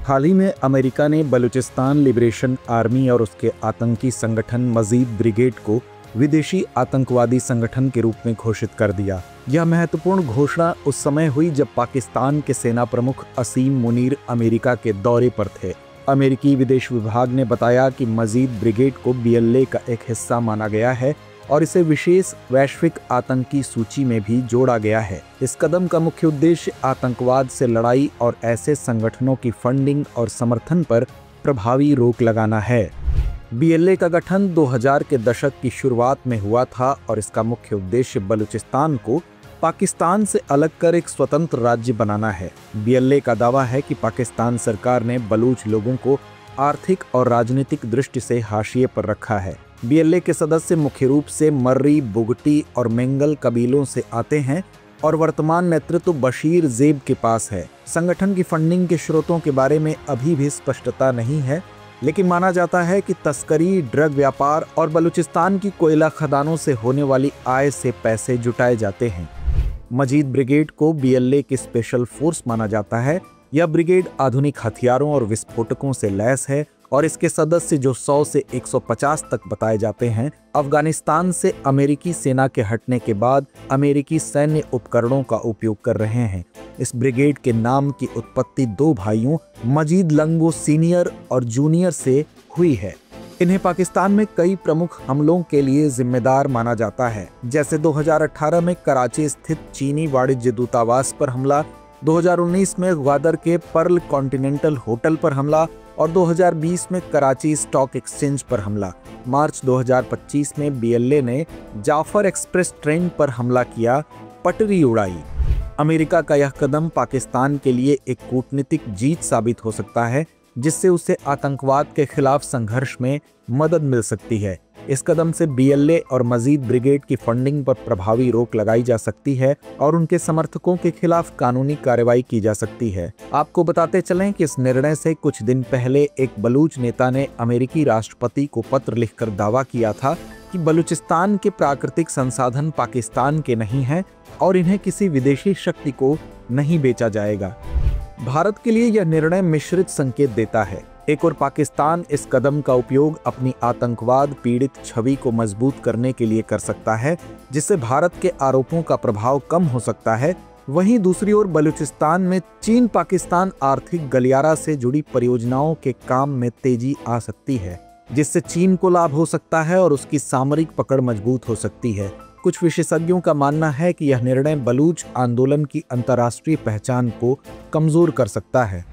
हाल ही में अमेरिका ने Balochistan liberation army और उसके आतंकी संगठन मजीद ब्रिगेड को विदेशी आतंकवादी संगठन के रूप में घोषित कर दिया। यह महत्वपूर्ण घोषणा उस समय हुई जब पाकिस्तान के सेना प्रमुख असीम मुनीर अमेरिका के दौरे पर थे। अमेरिकी विदेश विभाग ने बताया कि मजीद ब्रिगेड को BLA का एक हिस्सा माना गया है और इसे विशेष वैश्विक आतंकी सूची में भी जोड़ा गया है। इस कदम का मुख्य उद्देश्य आतंकवाद से लड़ाई और ऐसे संगठनों की फंडिंग और समर्थन पर प्रभावी रोक लगाना है। BLA का गठन 2000 के दशक की शुरुआत में हुआ था और इसका मुख्य उद्देश्य बलूचिस्तान को पाकिस्तान से अलग कर एक स्वतंत्र राज्य बनाना है। BLA का दावा है कि पाकिस्तान सरकार ने बलूच लोगों को आर्थिक और राजनीतिक दृष्टि से हाशिए पर रखा है। BLA के सदस्य मुख्य रूप से मर्री, बुगटी और मेंगल कबीलों से आते हैं और वर्तमान नेतृत्व बशीर ज़ेब के पास है। संगठन की फंडिंग के स्रोतों के बारे में अभी भी स्पष्टता नहीं है, लेकिन माना जाता है कि तस्करी, ड्रग व्यापार और बलूचिस्तान की कोयला खदानों से होने वाली आय से पैसे जुटाए जाते हैं। मजीद ब्रिगेड को BLA की स्पेशल फोर्स माना जाता है। यह ब्रिगेड आधुनिक हथियारों और विस्फोटकों से लैस है और इसके सदस्य जो 100 से 150 तक बताए जाते हैं, अफगानिस्तान से अमेरिकी सेना के हटने के बाद अमेरिकी सैन्य उपकरणों का उपयोग कर रहे हैं। इस ब्रिगेड के नाम की उत्पत्ति 2 भाइयों मजीद लंगो सीनियर और जूनियर से हुई है। इन्हें पाकिस्तान में कई प्रमुख हमलों के लिए जिम्मेदार माना जाता है, जैसे 2018 में कराची स्थित चीनी वाणिज्य दूतावास पर हमला, 2019 में ग्वादर के पर्ल कॉन्टिनेंटल होटल पर हमला और 2020 में कराची स्टॉक एक्सचेंज पर हमला। मार्च 2025 में BLA ने जाफर एक्सप्रेस ट्रेन पर हमला किया, पटरी उड़ाई। अमेरिका का यह कदम पाकिस्तान के लिए एक कूटनीतिक जीत साबित हो सकता है, जिससे उसे आतंकवाद के खिलाफ संघर्ष में मदद मिल सकती है। इस कदम से BLA और मजीद ब्रिगेड की फंडिंग पर प्रभावी रोक लगाई जा सकती है और उनके समर्थकों के खिलाफ कानूनी कार्रवाई की जा सकती है। आपको बताते चलें कि इस निर्णय से कुछ दिन पहले एक बलूच नेता ने अमेरिकी राष्ट्रपति को पत्र लिखकर दावा किया था कि बलूचिस्तान के प्राकृतिक संसाधन पाकिस्तान के नहीं हैं और इन्हें किसी विदेशी शक्ति को नहीं बेचा जाएगा। भारत के लिए यह निर्णय मिश्रित संकेत देता है। एक और पाकिस्तान इस कदम का उपयोग अपनी आतंकवाद पीड़ित छवि को मजबूत करने के लिए कर सकता है, जिससे भारत के आरोपों का प्रभाव कम हो सकता है। वहीं दूसरी ओर बलूचिस्तान में चीन पाकिस्तान आर्थिक गलियारा से जुड़ी परियोजनाओं के काम में तेजी आ सकती है, जिससे चीन को लाभ हो सकता है और उसकी सामरिक पकड़ मजबूत हो सकती है। कुछ विशेषज्ञों का मानना है कि यह निर्णय बलूच आंदोलन की अंतर्राष्ट्रीय पहचान को कमजोर कर सकता है।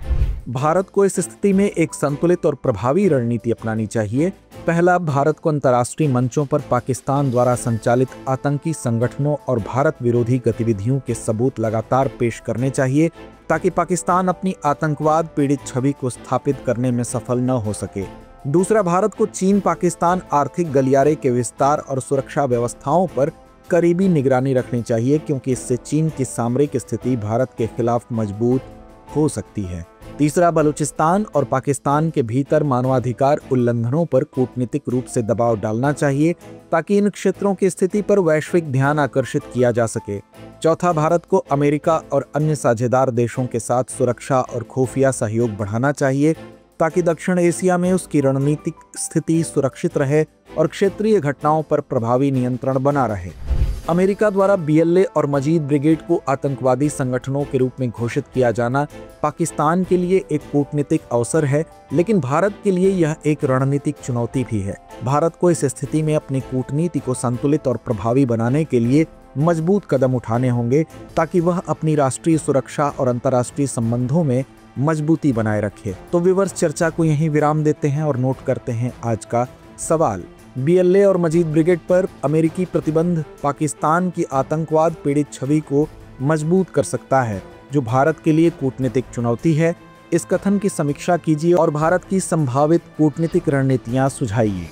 भारत को इस स्थिति में एक संतुलित और प्रभावी रणनीति अपनानी चाहिए। पहला, भारत को अंतर्राष्ट्रीय मंचों पर पाकिस्तान द्वारा संचालित आतंकी संगठनों और भारत विरोधी गतिविधियों के सबूत लगातार पेश करने चाहिए, ताकि पाकिस्तान अपनी आतंकवाद पीड़ित छवि को स्थापित करने में सफल न हो सके। दूसरा, भारत को चीन पाकिस्तान आर्थिक गलियारे के विस्तार और सुरक्षा व्यवस्थाओं पर करीबी निगरानी रखनी चाहिए, क्योंकि इससे चीन की सामरिक स्थिति भारत के खिलाफ मजबूत हो सकती है। तीसरा, बलूचिस्तान और पाकिस्तान के भीतर मानवाधिकार उल्लंघनों पर कूटनीतिक रूप से दबाव डालना चाहिए, ताकि इन क्षेत्रों की स्थिति पर वैश्विक ध्यान आकर्षित किया जा सके। चौथा, भारत को अमेरिका और अन्य साझेदार देशों के साथ सुरक्षा और खुफिया सहयोग बढ़ाना चाहिए, ताकि दक्षिण एशिया में उसकी रणनीतिक स्थिति सुरक्षित रहे और क्षेत्रीय घटनाओं पर प्रभावी नियंत्रण बना रहे। अमेरिका द्वारा BLA और मजीद ब्रिगेड को आतंकवादी संगठनों के रूप में घोषित किया जाना पाकिस्तान के लिए एक कूटनीतिक अवसर है, लेकिन भारत के लिए यह एक रणनीतिक चुनौती भी है। भारत को इस स्थिति में अपनी कूटनीति को संतुलित और प्रभावी बनाने के लिए मजबूत कदम उठाने होंगे, ताकि वह अपनी राष्ट्रीय सुरक्षा और अंतर्राष्ट्रीय संबंधों में मजबूती बनाए रखे। तो व्यूअर्स, चर्चा को यहीं विराम देते हैं और नोट करते हैं आज का सवाल। BLA और मजीद ब्रिगेड पर अमेरिकी प्रतिबंध पाकिस्तान की आतंकवाद पीड़ित छवि को मजबूत कर सकता है, जो भारत के लिए कूटनीतिक चुनौती है। इस कथन की समीक्षा कीजिए और भारत की संभावित कूटनीतिक रणनीतियां सुझाइए।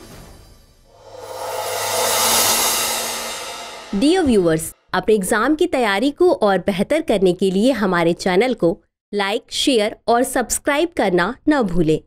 डियर व्यूअर्स, अपने एग्जाम की तैयारी को और बेहतर करने के लिए हमारे चैनल को लाइक, शेयर और सब्सक्राइब करना न भूलें।